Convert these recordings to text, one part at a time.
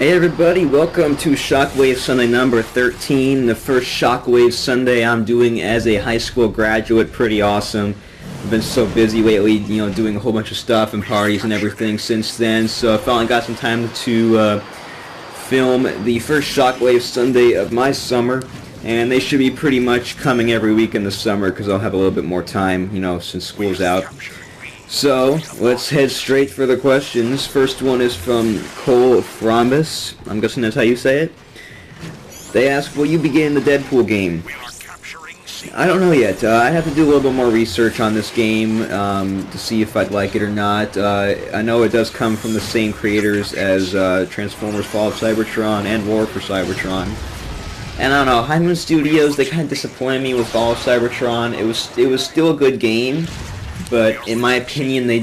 Hey everybody, welcome to Shockwave Sunday number 13, the first Shockwave Sunday I'm doing as a high school graduate. Pretty awesome. I've been so busy lately, doing a whole bunch of stuff and parties and everything since then, so I finally got some time to film the first Shockwave Sunday of my summer, and they should be pretty much coming every week in the summer because I'll have a little bit more time, since school's out. So, let's head straight for the questions. First one is from Cole Thrombus. I'm guessing that's how you say it. They ask, will you be getting the Deadpool game? I don't know yet. I have to do a little bit more research on this game to see if I'd like it or not. I know it does come from the same creators as Transformers Fall of Cybertron and War for Cybertron. And I don't know, Hyman Studios, they kind of disappointed me with Fall of Cybertron. It was still a good game, but in my opinion, they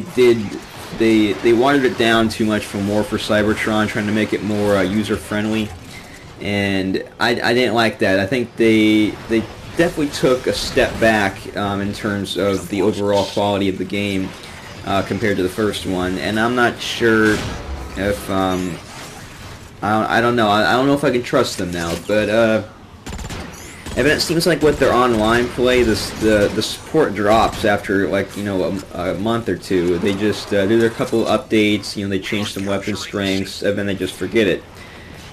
watered it down too much from War for Cybertron, trying to make it more user-friendly, and I didn't like that. I think they definitely took a step back in terms of the overall quality of the game compared to the first one, and I'm not sure if I don't know. I don't know if I can trust them now, but and it seems like with their online play, the support drops after a month or two. They just do their couple of updates. They change some weapon strengths, and then they just forget it.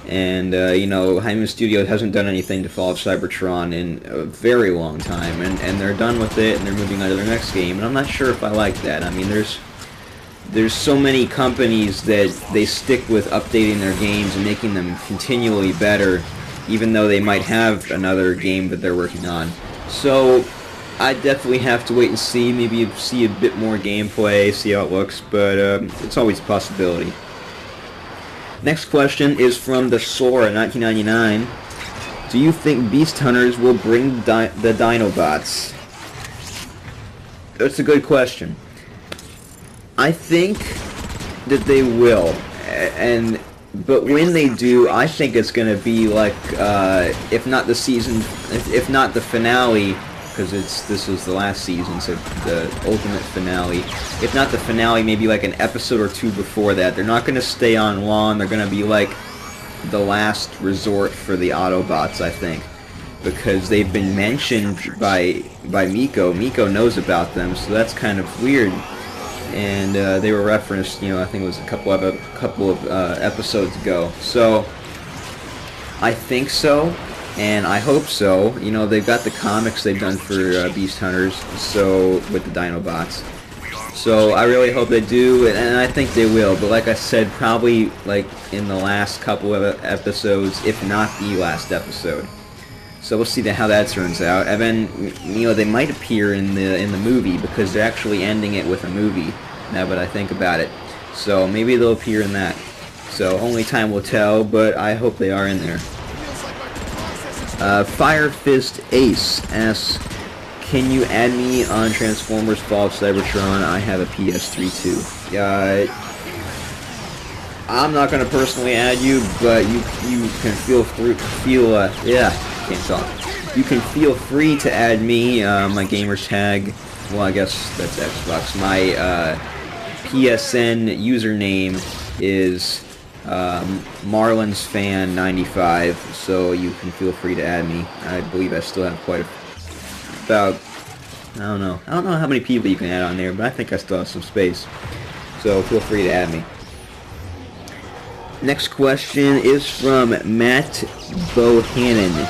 And Hyman Studio hasn't done anything to Fall of Cybertron in a very long time, and they're done with it, and they're moving on to their next game. And I'm not sure if I like that. I mean, there's so many companies that they stick with updating their games and making them continually better, even though they might have another game that they're working on. So I definitely have to wait and see, maybe see a bit more gameplay, see how it looks, but it's always a possibility. Next question is from the Sora 1999. Do you think Beast Hunters will bring the Dinobots? That's a good question. I think that they will, but when they do, I think it's going to be like, if not the season, if not the finale, because this was the last season, so the ultimate finale. If not the finale, maybe like an episode or two before that. They're not going to stay on long. They're going to be like the last resort for the Autobots, I think, because they've been mentioned by Miko. Miko knows about them, so that's kind of weird. And they were referenced, I think it was a couple of episodes ago. So I think so, and I hope so. They've got the comics they've done for Beast Hunters, so with the Dinobots. So I really hope they do, and I think they will. But like I said, probably like in the last couple of episodes, if not the last episode. So we'll see how that turns out. And then, they might appear in the movie, because they're actually ending it with a movie, now that I think about it. So maybe they'll appear in that. So only time will tell, but I hope they are in there. Fire Fist Ace asks, can you add me on Transformers Fall of Cybertron? I have a PS3 too. I'm not going to personally add you, but you can You can feel free to add me. My gamer's tag, well, I guess that's Xbox. My PSN username is MarlinsFan95, so you can feel free to add me. I believe I still have about I don't know how many people you can add on there, but I think I still have some space. So feel free to add me. Next question is from Matt Bohannon.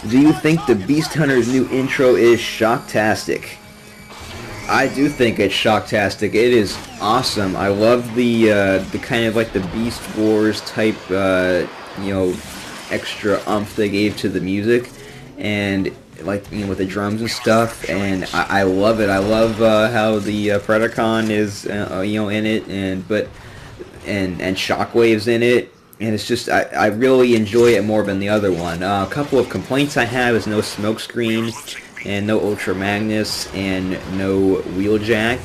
Do you think the Beast Hunters new intro is shocktastic? I do think it's shocktastic. It is awesome. I love the kind of like the Beast Wars type, extra oomph they gave to the music, and with the drums and stuff. And I love it. I love how the Predacon is in it, and Shockwave's in it. And it's just, I really enjoy it more than the other one. A couple of complaints I have is no smokescreen, and no Ultra Magnus, and no Wheeljack,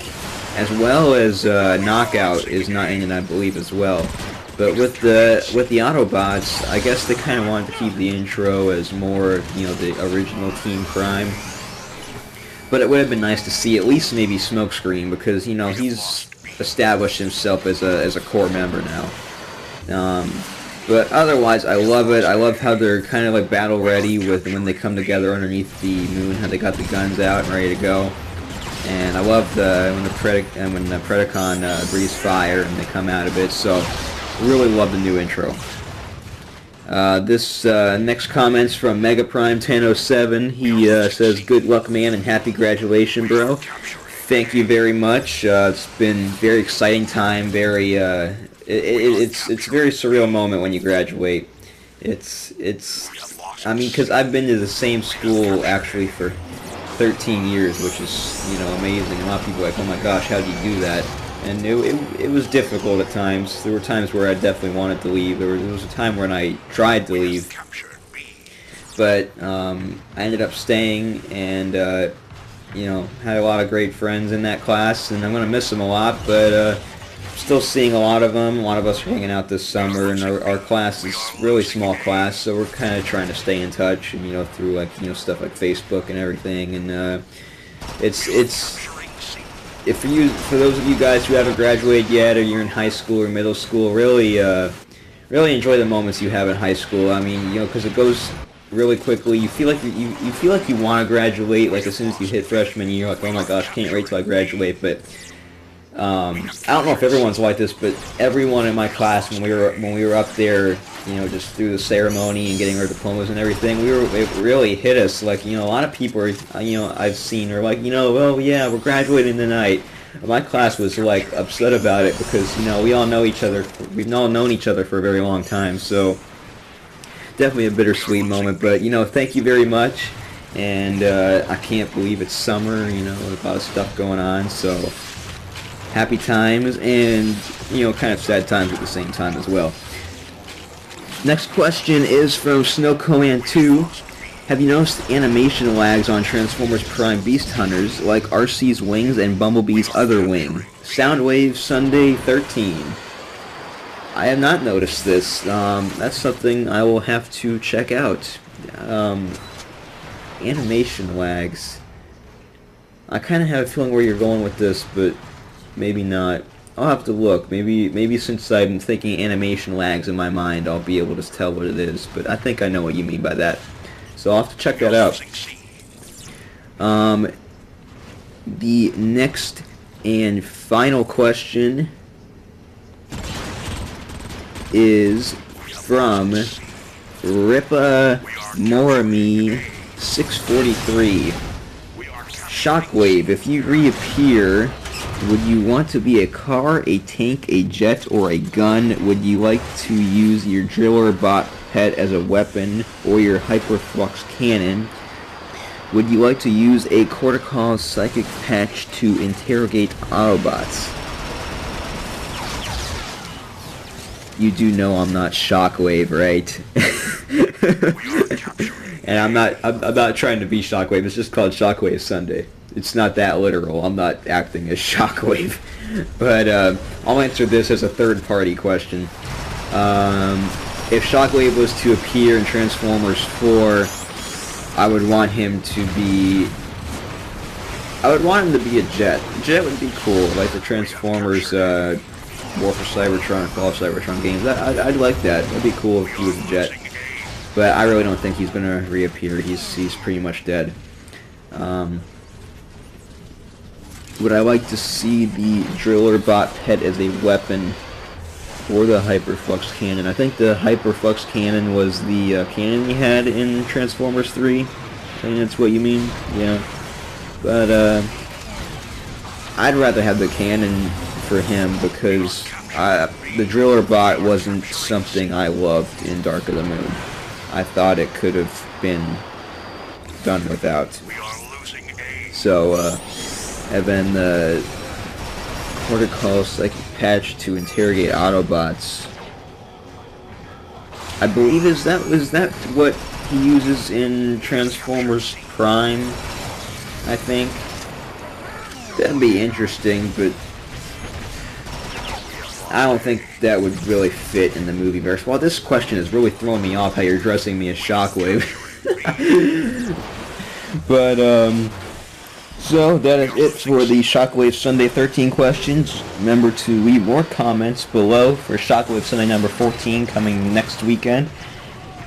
as well as Knockout is not in it, I believe, as well. But with the Autobots, I guess they kind of wanted to keep the intro as more, the original Team Prime. But it would have been nice to see at least maybe Smokescreen, because he's established himself as a core member now. But otherwise, I love it. I love how they're kind of like battle ready with when they come together underneath the moon, how they got the guns out and ready to go. And I love when the Predacon breathes fire and they come out of it. So, really love the new intro. This next comment's from Megaprime1007. He says, "Good luck, man, and happy graduation, bro." Thank you very much. It's been a very exciting time. Very it's a very surreal moment when you graduate. I mean, because I've been to the same school actually for 13 years, which is, you know, amazing. A lot of people are like, oh my gosh, how do you do that? And it was difficult at times. There were times where I definitely wanted to leave. There was a time when I tried to leave, but I ended up staying, and you know, had a lot of great friends in that class, and I'm gonna miss them a lot, but still seeing a lot of them. A lot of us are hanging out this summer, and our class is really small class, so we're kind of trying to stay in touch, and, you know, through, like, you know, stuff like Facebook and everything. And it's for those of you guys who haven't graduated yet, or you're in high school or middle school, really enjoy the moments you have in high school. I mean, you know, because it goes really quickly. You feel like you feel like you want to graduate, like as soon as you hit freshman year, like, oh my gosh, can't wait till I graduate. But I don't know if everyone's like this, but everyone in my class, when we were up there, you know, just through the ceremony and getting our diplomas and everything, it really hit us. Like, you know, a lot of people, you know, I've seen are like, you know, well, yeah, we're graduating tonight. My class was like upset about it because, you know, we all know each other. We've all known each other for a very long time, so definitely a bittersweet moment. But, you know, thank you very much, and I can't believe it's summer. You know, a lot of stuff going on, so happy times, and, you know, kind of sad times at the same time as well. Next question is from SnowComan2. Have you noticed animation lags on Transformers Prime Beast Hunters, like RC's wings and Bumblebee's other wing? Shockwave Sunday 13. I have not noticed this. That's something I will have to check out. Animation lags. I kind of have a feeling where you're going with this, but maybe not. I'll have to look. Maybe since I'm thinking animation lags in my mind, I'll be able to tell what it is. But I think I know what you mean by that. So I'll have to check that out. The next and final question is from Ripa Morami 643. Shockwave, if you reappear, would you want to be a car, a tank, a jet, or a gun? Would you like to use your driller bot pet as a weapon, or your hyperflux cannon? Would you like to use a cortical psychic patch to interrogate Autobots? You do know I'm not Shockwave, right? And I'm not trying to be Shockwave. It's just called Shockwave Sunday. It's not that literal. I'm not acting as Shockwave. But I'll answer this as a third-party question. If Shockwave was to appear in Transformers 4, I would want him to be a jet. Jet would be cool, like the Transformers War for Cybertron, Fall of Cybertron games. I'd like that. That'd be cool if he was a jet. But I really don't think he's gonna reappear. He's pretty much dead. Would I like to see the driller bot pet as a weapon, or the hyperflux cannon? I think the hyperflux cannon was the cannon he had in Transformers 3. I think that's what you mean. Yeah. But I'd rather have the cannon for him, because the driller bot wasn't something I loved in Dark of the Moon. I thought it could have been done without. So, and then the cortical psychic patch to interrogate Autobots. I believe was that what he uses in Transformers Prime? I think that'd be interesting, but I don't think that would really fit in the movieverse. Well, this question is really throwing me off how you're addressing me as Shockwave. But So that is it for the Shockwave Sunday 13 questions. Remember to leave more comments below for Shockwave Sunday number 14 coming next weekend.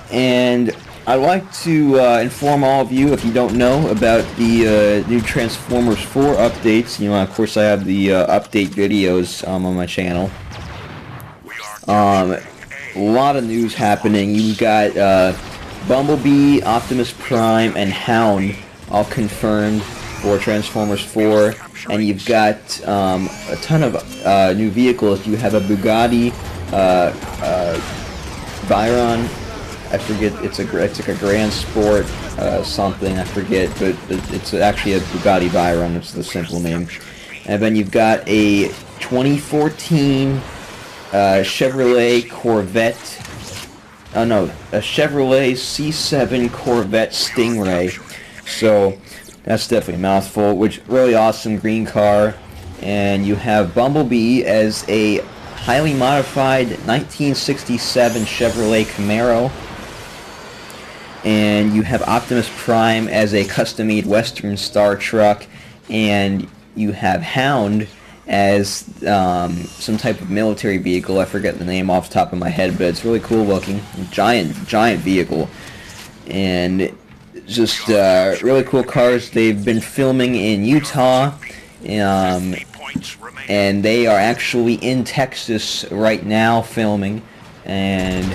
And I'd like to inform all of you, if you don't know, about the new Transformers 4 updates. You know, of course, I have the update videos on my channel. A lot of news happening. You've got Bumblebee, Optimus Prime, and Hound all confirmed for Transformers 4, and you've got a ton of new vehicles. You have a Bugatti Veyron. I forget. It's like a Grand Sport something. I forget, but it's actually a Bugatti Veyron. It's the simple name. And then you've got a 2014 Chevrolet Corvette. Oh no, a Chevrolet C7 Corvette Stingray. So that's definitely a mouthful, which really awesome green car. And you have Bumblebee as a highly modified 1967 Chevrolet Camaro. And you have Optimus Prime as a custom-made Western Star truck. And you have Hound as some type of military vehicle. I forget the name off the top of my head, but it's really cool looking. Giant vehicle. And just really cool cars. They've been filming in Utah, and they are actually in Texas right now filming. And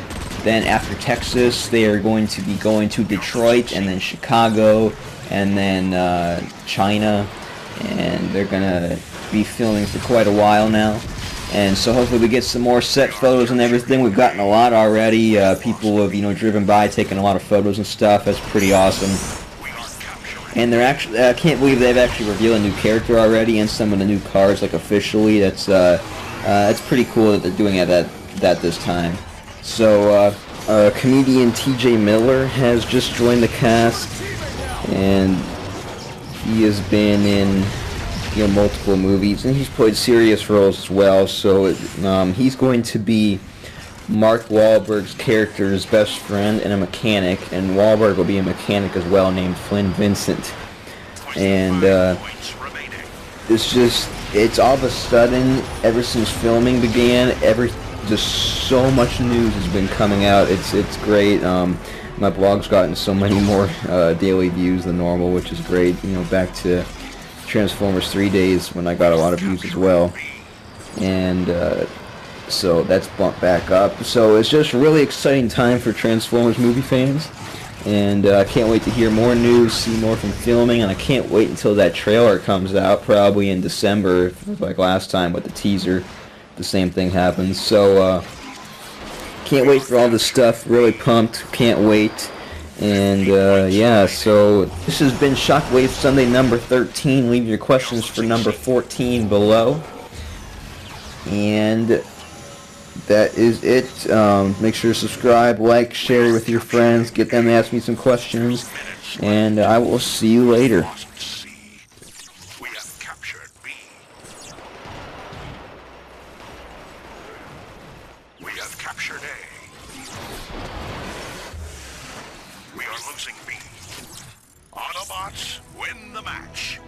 then after Texas, they are going to be going to Detroit, and then Chicago, and then China, and they're gonna be filming for quite a while now. And so hopefully we get some more set photos and everything. We've gotten a lot already. People have, driven by, taking a lot of photos and stuff. That's pretty awesome. And they're actually, I can't believe they've actually revealed a new character already and some of the new cars, like officially. That's pretty cool that they're doing it at this time. So comedian T.J. Miller has just joined the cast, and he has been in multiple movies, and he's played serious roles as well. So he's going to be Mark Wahlberg's character's best friend and a mechanic, and Wahlberg will be a mechanic as well, named Flynn Vincent. And it's all of a sudden, ever since filming began, just so much news has been coming out. It's great. My blog's gotten so many more daily views than normal, which is great. Back to Transformers 3 days when I got a lot of views as well. And so that's bumped back up. So it's just a really exciting time for Transformers movie fans. And I can't wait to hear more news, see more from filming, and I can't wait until that trailer comes out, probably in December, like last time with the teaser. The same thing happens. So can't wait for all this stuff. Really pumped. Can't wait. And yeah, so this has been Shockwave Sunday number 13. Leave your questions for number 14 below. And that is it. Make sure to subscribe, like, share with your friends, get them to ask me some questions, and I will see you later. We have captured B. We have captured A. We are losing B. Autobots win the match.